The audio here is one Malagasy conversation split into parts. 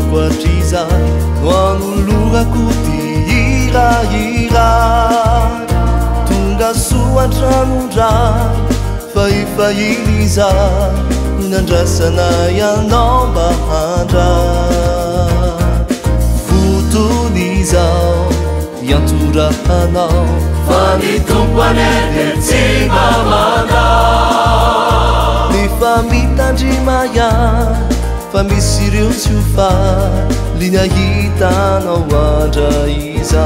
quatriza noanolorako tiiraira tonga soatramonra faifahiriza nandrasana ianao mba handra fotonizao iantorahanao fa ny tompo anety tsy mamana nefa mitandrimaya fa misy ireo tsy ho fa lina hitanao andra iza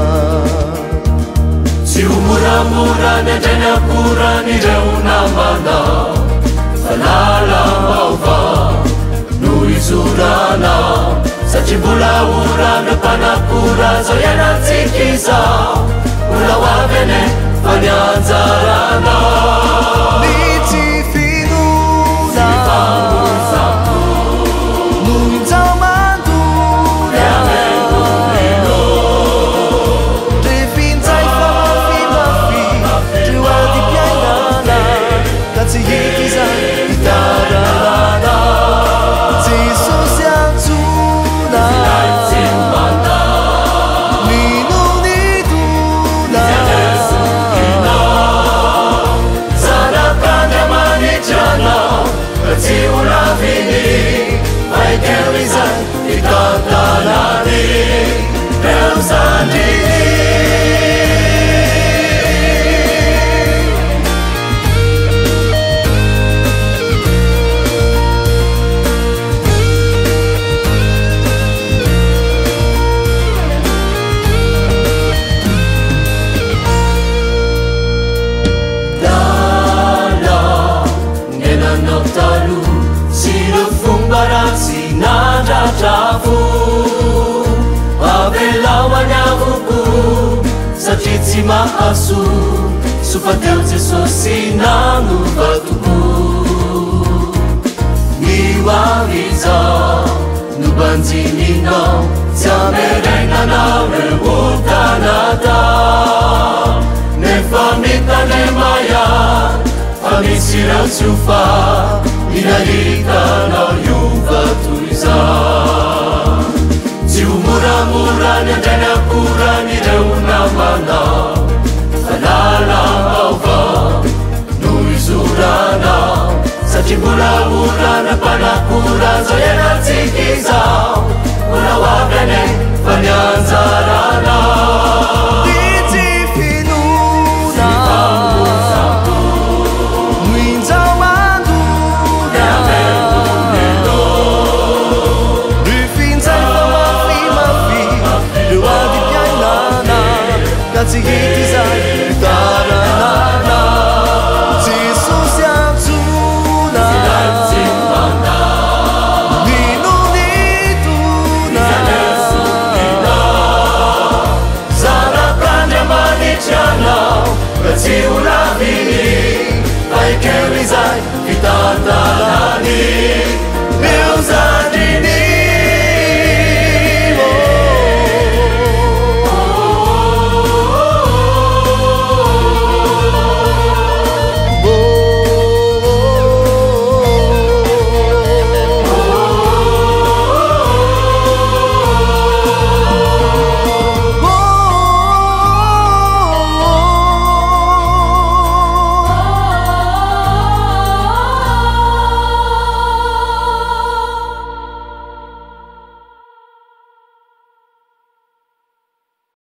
tsy ho moramora ny andrainy akoran'ireo namanao fa lala vaovao no izorana satria mbola orana mpanakora zao ianantsika izao mbola ho avy ane fa ny anjarana satria tsy mahaso sofateo jesosy nanovatoko mihoavizao no banjininao tsy ameregnanao reotanata nefa mitanemaia fa misy ireo tsy ho fa minahitanao iovatoizao tsy ho moramora ny andrainy akoran'ireo namanao fa lala vaovao no izoranao satria mbola orana mpanakora zao ianantsika izao mbola ho avy ane fa ny anjaranao That's